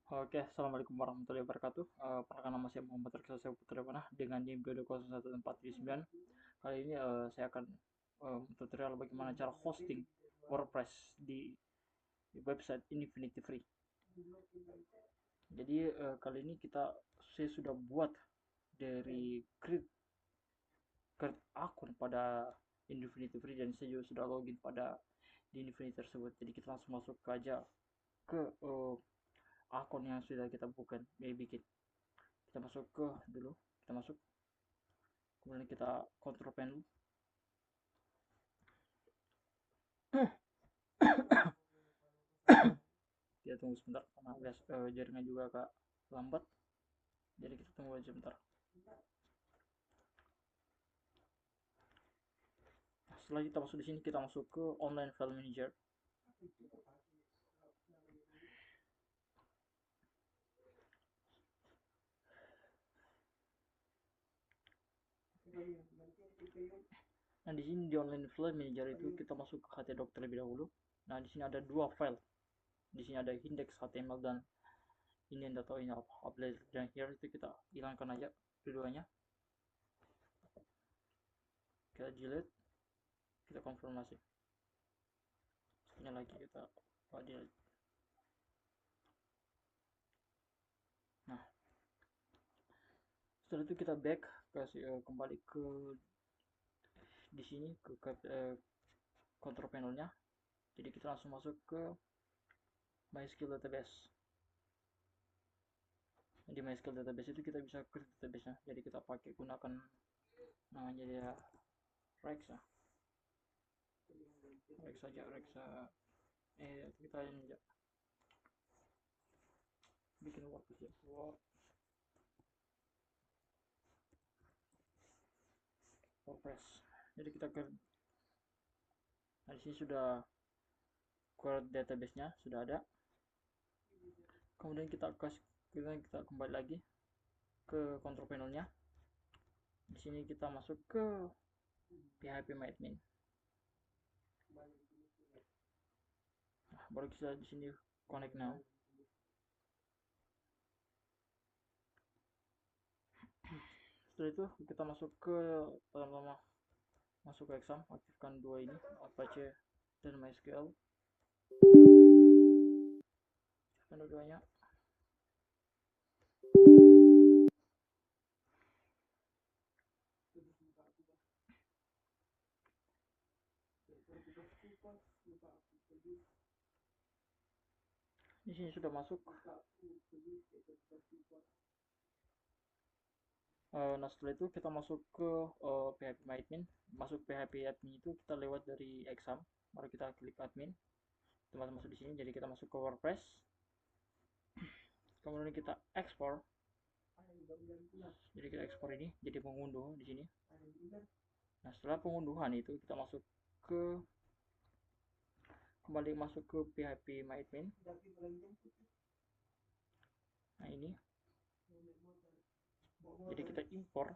Oke, assalamualaikum warahmatullahi wabarakatuh. Perkenalkan nama saya Muhammad Reksa Putra Panah dengan NIM 2201479. Kali ini saya akan tutorial bagaimana cara hosting WordPress di website Infinity Free. Jadi kali ini saya sudah buat dari create akun pada Infinity Free dan saya juga sudah login pada di Infinity tersebut. Jadi kita langsung masuk aja ke akun yang sudah kita bikin. Kita masuk ke dulu, kita masuk, kemudian kita control panel. Kita tunggu sebentar karena jaringan juga agak lambat, jadi kita tunggu aja sebentar. Setelah kita masuk di sini, kita masuk ke online file manager. Nah, di sini di online file manager itu kita masuk ke htdoc terlebih dahulu. Nah, di sini ada dua file. Di sini ada index.html dan ini yang tahu ini apa. Dan here itu kita hilangkan aja keduanya. Kita delete, kita konfirmasi. Ini lagi kita delete. Nah, setelah itu kita back kembali ke di sini ke control panelnya. Jadi kita langsung masuk ke MySQL database. Di MySQL database itu kita bisa create database nya. Jadi kita gunakan namanya dia Rexa. Kita ini aja bikin WordPress ya. WordPress. Jadi kita nah, di sini sudah create database-nya sudah ada. Kemudian kita kembali lagi ke control panel-nya. Di sini kita masuk ke phpMyAdmin. Nah, baru kita di sini connect now. Setelah itu kita masuk ke pertama masuk ke exam, aktifkan dua ini Apache dan MySQL. Aktifkan dua-duanya. Di sini sudah masuk. Nah, setelah itu kita masuk ke phpMyAdmin. Masuk phpMyAdmin itu kita lewat dari exam, baru kita klik admin. Kita masuk di sini, jadi kita masuk ke WordPress. Kemudian kita ekspor. Jadi kita ekspor ini jadi pengunduh di sini. Nah, setelah pengunduhan itu kita kembali masuk ke phpMyAdmin. Nah, ini. Jadi kita impor.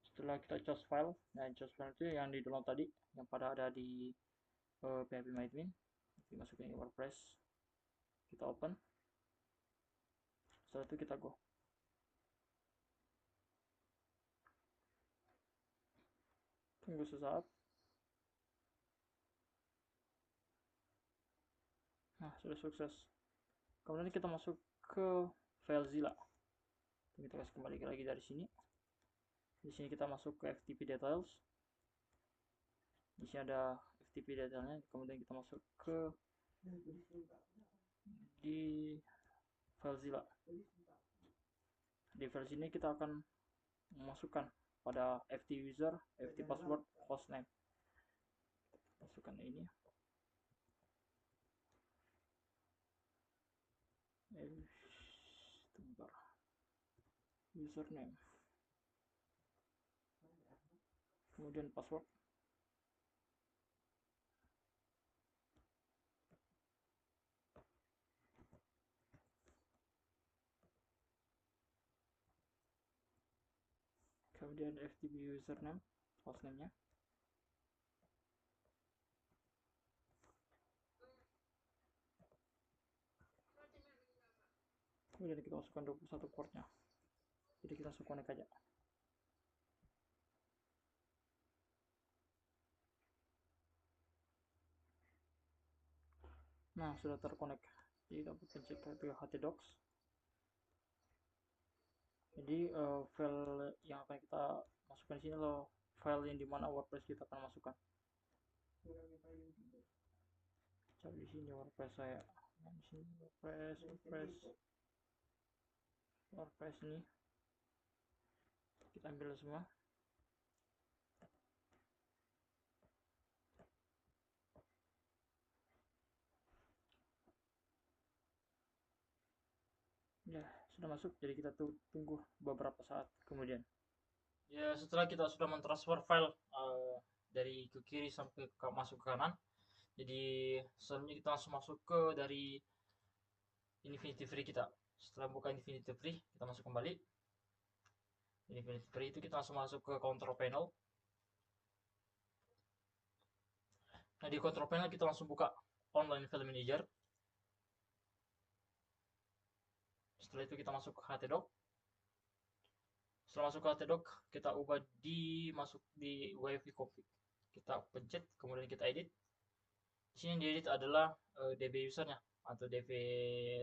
Setelah kita choose file, nah choose file itu yang di download tadi, yang pada ada di phpMyAdmin. Dimasukin ke WordPress. Kita open. Setelah itu kita go. Tunggu sesaat. Nah, sudah sukses. Kemudian kita masuk ke FileZilla. Kita kasih kembali lagi dari sini. Di sini kita masuk ke FTP details. Di sini ada FTP detailnya. Kemudian kita masuk ke di FileZilla. Di file sini kita akan memasukkan pada FT user, FT password, hostname. Masukkan ini. Username. Kemudian password. Kemudian FTP username, hostname-nya. kemudian kita masukkan 21 portnya, jadi kita langsung connect aja. Nah, sudah terkonek, jadi kita pencet ke htdocs. Jadi file yang akan kita masukkan di sini loh, file yang dimana WordPress kita akan masukkan. Cari di sini WordPress saya. Nah, di sini WordPress ini kita ambil semua. Ya, sudah masuk, jadi kita tunggu beberapa saat kemudian. Ya, setelah kita sudah mentransfer file dari ke kiri sampai masuk ke kanan, jadi selanjutnya kita langsung masuk ke dari Infinity Free kita. Setelah buka Infinity Free, kita masuk kembali. Infinity Free itu kita langsung masuk ke control panel. Nah, di control panel kita langsung buka online file manager. Setelah itu kita masuk ke htdoc. Setelah masuk ke htdoc, kita ubah masuk di wifi config. Kita pencet, kemudian kita edit. Di sini yang diedit adalah DB usernya atau DB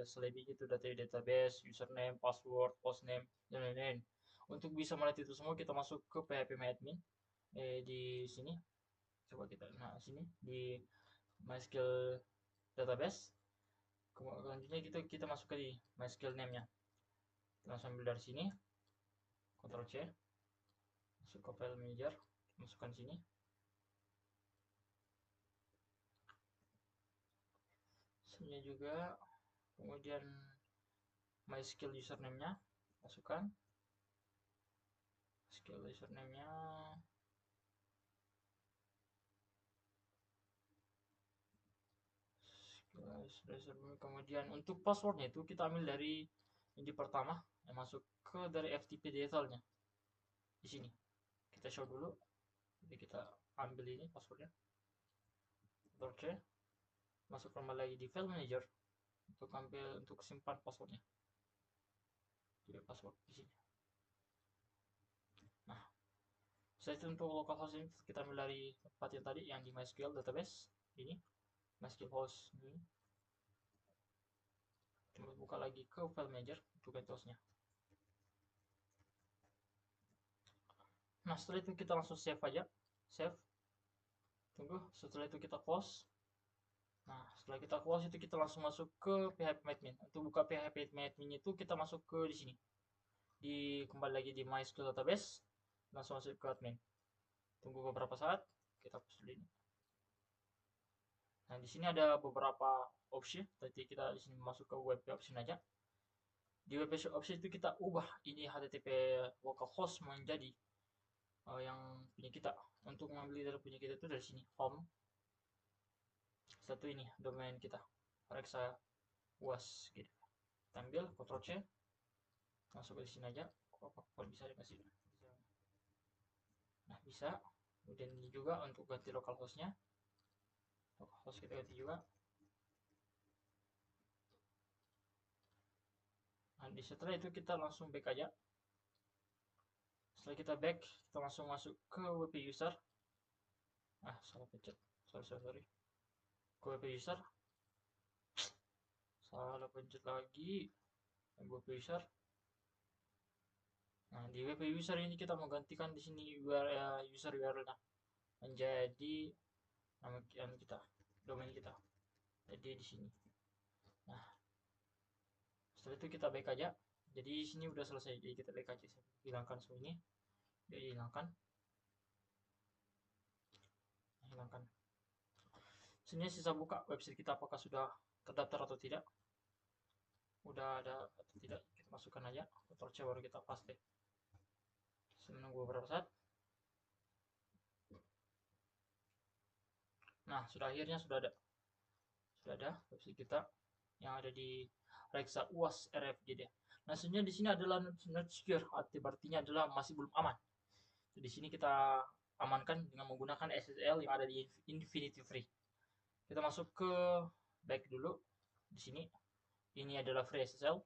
selebihnya itu data database, username, password, hostname, dan lain-lain. Untuk bisa melihat itu semua, kita masuk ke phpMyAdmin di sini. Coba kita, nah sini di MySQL database. Selanjutnya kita masuk ke di MySQL name-nya. Kita langsung ambil dari sini, Ctrl C, masuk ke file manager, masukkan sini. Sini juga, kemudian MySQL username-nya, masukkan. MySQL username-nya kemudian untuk passwordnya itu kita ambil dari yang di pertama yang masuk ke dari FTP detailnya di sini. Kita show dulu, jadi kita ambil ini passwordnya, Ctrl C, masuk kembali lagi di file manager untuk ambil untuk simpan passwordnya, jadi password di sini. Nah, setelah itu untuk localhost ini kita ambil dari tempat yang tadi yang di MySQL database ini, MySQL host ini. Coba buka lagi ke file manager untuk ganti hostnya. Nah, setelah itu kita langsung save aja, save. Tunggu, setelah itu kita close. Nah, setelah kita close itu kita langsung masuk ke phpMyAdmin. Untuk buka phpMyAdmin itu kita masuk ke di sini. Kembali lagi di MySQL database, langsung masuk ke admin. Tunggu beberapa saat, kita hapus dulu ini. Nah, di sini ada beberapa opsi. Tadi kita di sini masuk ke web option aja. Di web option itu kita ubah ini HTTP localhost menjadi yang punya kita. Untuk mengambil dari punya kita itu dari sini, home. Satu ini domain kita, Alexa UAS gitu. Kita ambil Ctrl C, masuk ke sini aja. Kalau bisa dikasih. Nah, bisa. Kemudian ini juga untuk ganti localhostnya. Localhost kita ganti juga. Nah, setelah itu kita langsung back aja. Setelah kita back, kita langsung masuk ke WP user. Salah pencet. Sorry. Ke WP user. Salah pencet lagi. WP user. Nah, di WP user ini kita menggantikan di sini user URL-nya menjadi nama kita, domain kita. Jadi di sini. Nah, setelah itu kita back aja. Jadi di sini udah selesai. Jadi kita back aja. Hilangkan semua ini. Jadi hilangkan. Hilangkan. Sini sisa buka website kita apakah sudah terdaftar atau tidak. Udah ada atau tidak, kita masukkan aja. Ctrl C baru kita paste. Menunggu beberapa saat. Nah, akhirnya sudah ada website kita yang ada di Alexa UAS RFGD. Nah, sebenarnya di sini adalah not secure, artinya adalah masih belum aman. Jadi di sini kita amankan dengan menggunakan SSL yang ada di Infinity Free. Kita masuk ke back dulu di sini. Ini adalah free SSL.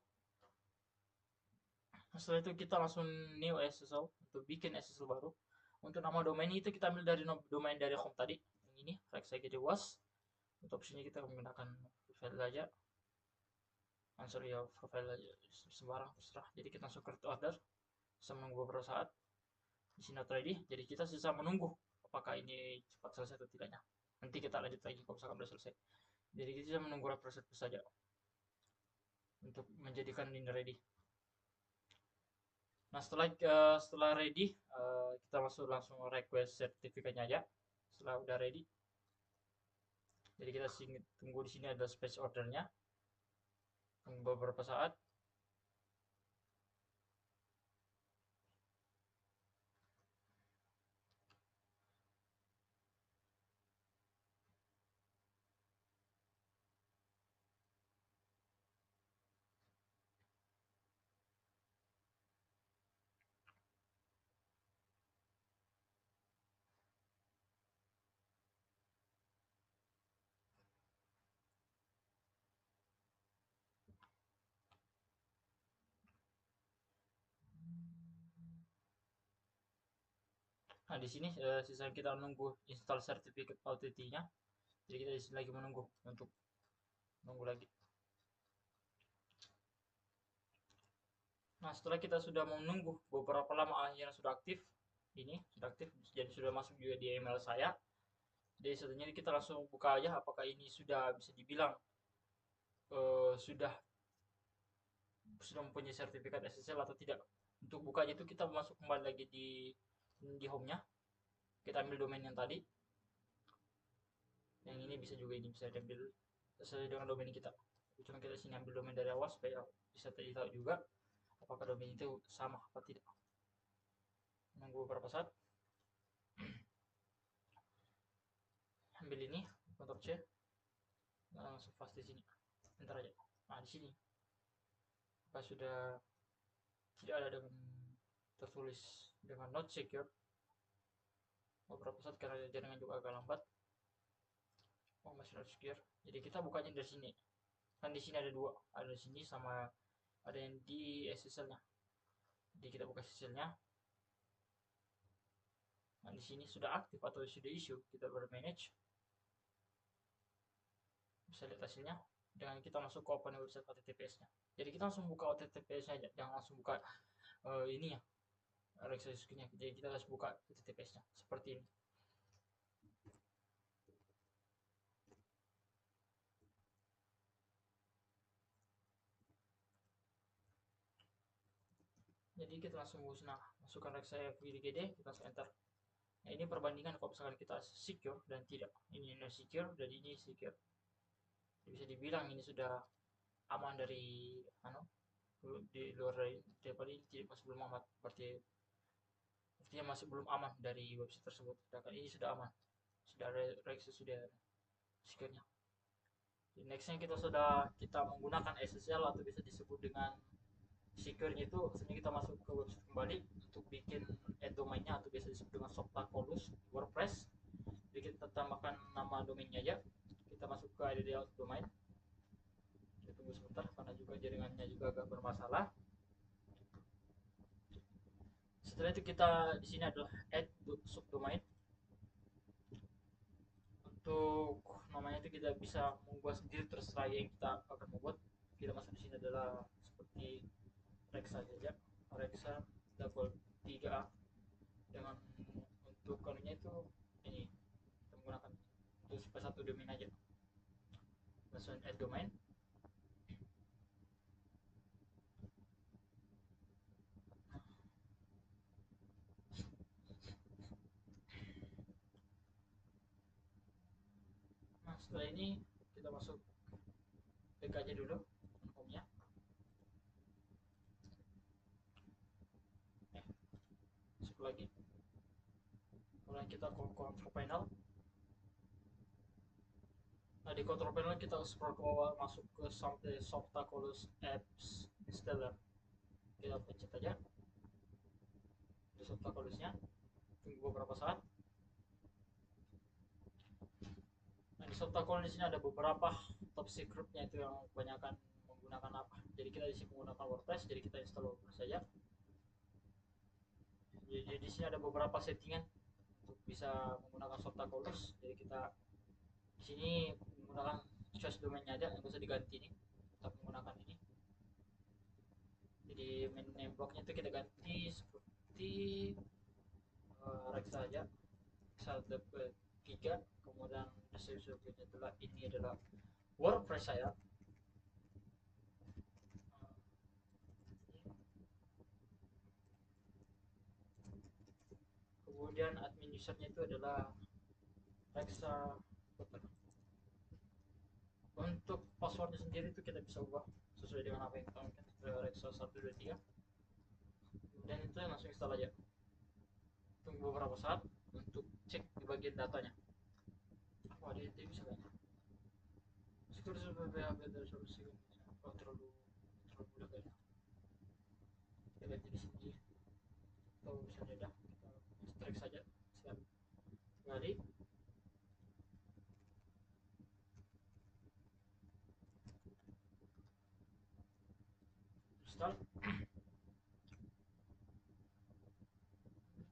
Setelah itu kita langsung new SSL untuk bikin SSL baru. Untuk nama domain itu kita ambil dari domain dari home tadi. Yang ini Rexagd was. Untuk opsinya kita menggunakan profile aja. Answer ya profile aja sembarang terserah. Jadi kita langsung create order. Bisa menunggu beberapa saat. Di sini not ready. Jadi kita sisa menunggu apakah ini cepat selesai atau tidaknya. Nanti kita lanjut lagi kalau misalkan sudah selesai. Jadi kita menunggu proses saja untuk menjadikan ini ready. Nah setelah ready kita langsung request sertifikatnya aja. Setelah udah ready, jadi kita tunggu di sini ada space ordernya. Tunggu beberapa saat. Nah di sini sisa kita menunggu install sertifikat OTT-nya. Jadi kita di sini lagi menunggu untuk menunggu lagi. Nah setelah kita sudah menunggu beberapa lama akhirnya sudah aktif. Ini sudah aktif, jadi sudah masuk juga di email saya. Jadi selanjutnya kita langsung buka aja apakah ini sudah bisa dibilang sudah mempunyai sertifikat SSL atau tidak. Untuk bukanya itu kita masuk kembali lagi di home-nya. Kita ambil domain yang tadi. Yang ini bisa juga ini bisa diambil sesuai dengan domain kita. Cuma kita sini ambil domain dari awal supaya bisa tahu juga apakah domain itu sama apa tidak. Menunggu beberapa saat. Ambil ini, Ctrl C, langsung fast di sini. Bentar aja. Nah di sini, apa sudah tidak ada dengan tertulis dengan not secure. Beberapa saat karena jaringan juga agak lambat. Oh masih not secure. Jadi kita bukanya dari sini. Kan di sini ada dua, ada di sini sama ada yang di SSL-nya. Jadi kita buka SSL-nya. Nah, di sini sudah aktif atau sudah issue, kita baru manage. Bisa lihat hasilnya dengan kita masuk ke open website OTTPS-nya. Jadi kita langsung buka OTTPS-nya aja, jangan langsung buka ini ya, nya. Jadi kita harus buka OTTPS-nya seperti ini. Jadi kita langsung masukkan saya ke GD, kita langsung enter. Nah, ini perbandingan kalau misalkan kita secure dan tidak. Ini non secure dan ini secure. Jadi bisa dibilang ini sudah aman dari di luar daripada ini tidak masih belum aman. Artinya masih belum aman dari website tersebut. Sedangkan ini sudah aman. Sudah ada sudah secure-nya. Nextnya kita menggunakan SSL atau bisa disebut dengan secure-nya itu sebenarnya kita masuk ke website kembali untuk bikin domainnya atau biasa disebut dengan Softacolus WordPress. Jadi kita tambahkan nama domainnya aja. Kita masuk ke ID domain. Kita tunggu sebentar karena juga jaringannya juga agak bermasalah. Setelah itu kita di sini adalah add subdomain. Untuk namanya itu kita bisa membuat sendiri terserah yang kita akan membuat. Kita masuk di sini adalah seperti Rexa saja, Rexa double 3A dengan untuk kanunya itu ini kita menggunakan untuk satu domain aja. Langsung add domain. Nah setelah ini kita masuk back aja dulu home-nya. Masuk lagi. Kemudian kita ke control panel. Nah di control panel kita scroll ke bawah masuk ke sampai Softacolus apps installer. Kita pencet aja di Softacolusnya. Tunggu beberapa saat. Nah di Softacolus di sini ada beberapa top secretnya itu yang kebanyakan menggunakan apa. Jadi kita di sini menggunakan WordPress, jadi kita install WordPress saja. Jadi di sini ada beberapa settingan untuk bisa menggunakan Softacodus. Jadi kita di sini menggunakan choice domainnya aja, nggak usah diganti nih, tetap menggunakan ini. Jadi main name blocknya itu kita ganti seperti Rex saja, Saldo 3, kemudian description adalah ini adalah WordPress saya. Kemudian admin usernya itu adalah Rexa. Untuk passwordnya sendiri itu kita bisa ubah sesuai dengan apa yang kita inginkan, Rexa 123. Dan itu langsung install aja. Tunggu beberapa saat untuk cek di bagian datanya. Wah, dia bisa banyak. Sekurang PHP dari solusi. Oh, terlalu mudah kayaknya. Kita ganti di sini. Atau misalnya dah kita extract saja. Siap. Kembali. Install.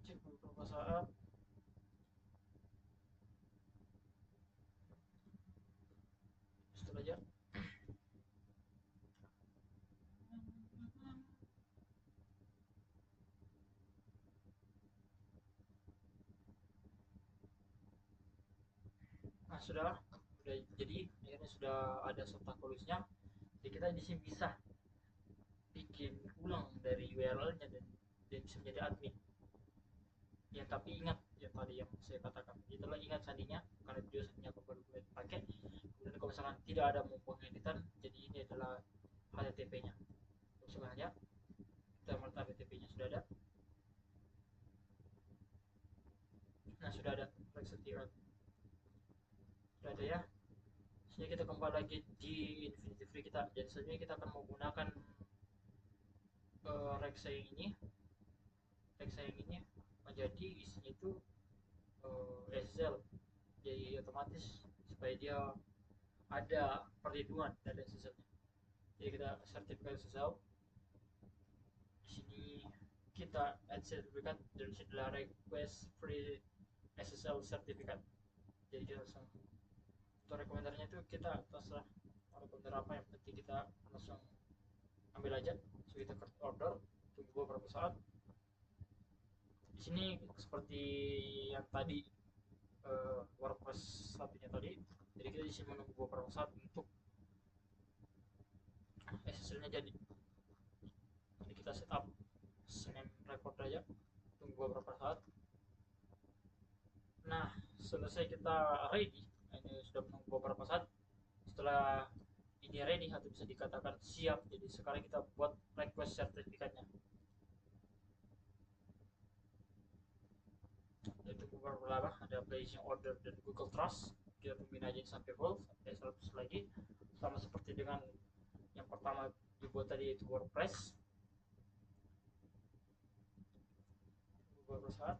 Cek beberapa saat. Install aja. Nah, sudah jadi akhirnya sudah ada Softacodusnya. Jadi kita di sini bisa bikin ulang dari URL-nya dan bisa menjadi admin. Ya, tapi ingat yang tadi yang saya katakan, itulah ingat sandinya, karena video sandinya aku baru boleh pakai. Kemudian kalau misalkan tidak ada mau pengeditan, jadi ini adalah HTTP-nya. Langsung aja kita melihat HTTP-nya sudah ada. Nah, sudah ada Rexetiran, sudah ada ya. Sini kita kembali lagi di Infinity Free kita. Jadi selanjutnya kita akan menggunakan Rexa yang ini menjadi isinya itu SSL. Jadi otomatis supaya dia ada perlindungan dari SSL-nya. Jadi kita sertifikat SSL. Di sini kita add sertifikat dan adalah request free SSL sertifikat. Jadi kita langsung untuk rekomendernya itu kita terserah rekomender apa, yang penting kita langsung ambil aja. So kita create order, tunggu beberapa saat. Di sini seperti yang tadi WordPress satunya tadi, jadi kita di sini menunggu beberapa saat untuk SSL-nya jadi. Jadi kita setup name record aja, tunggu beberapa saat. Nah, selesai kita ready, ini sudah menunggu beberapa saat. Setelah ini ready atau bisa dikatakan siap, jadi sekarang kita buat request sertifikatnya. Itu beberapa lama ada placing order dan Google Trust. Kita tungguin aja sampai full, sampai 100 lagi, sama seperti dengan yang pertama dibuat tadi, yaitu WordPress. Beberapa saat.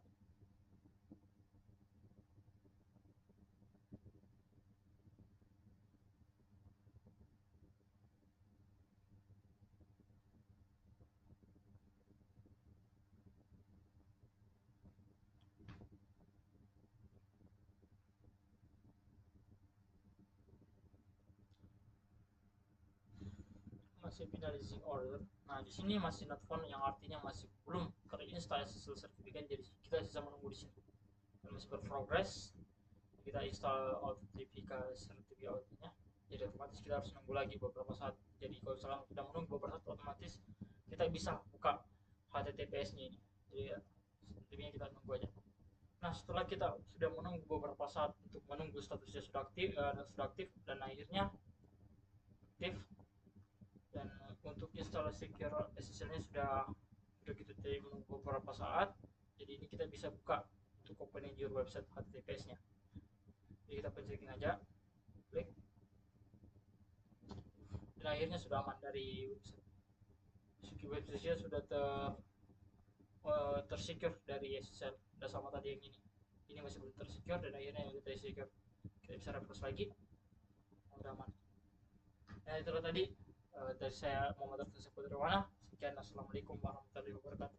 Masih finalizing order. Nah, di sini masih not found, yang artinya masih belum terinstall SSL certificate, jadi kita bisa menunggu di sini. Dan masih berprogres. Kita install Authenticator certificate-nya. Jadi otomatis kita harus nunggu lagi beberapa saat. Jadi kalau misalkan kita menunggu beberapa saat, otomatis kita bisa buka HTTPS-nya ini. Jadi ya, selebihnya kita nunggu aja. Nah, setelah kita sudah menunggu beberapa saat untuk menunggu statusnya sudah aktif dan akhirnya aktif, dan untuk install secure SSL-nya sudah kita menunggu beberapa saat. Jadi ini kita bisa buka untuk open your website HTTPS-nya. Jadi kita pencekin aja, klik, dan akhirnya sudah aman dari website. Website-nya sudah tersecure dari SSL. Sudah sama tadi yang ini masih belum tersecure, dan akhirnya sudah tersecure. Kita bisa refresh lagi, udah aman. Nah, itulah tadi dari saya, Muhammad Arfan Saputra. Sekian, assalamualaikum warahmatullahi wabarakatuh.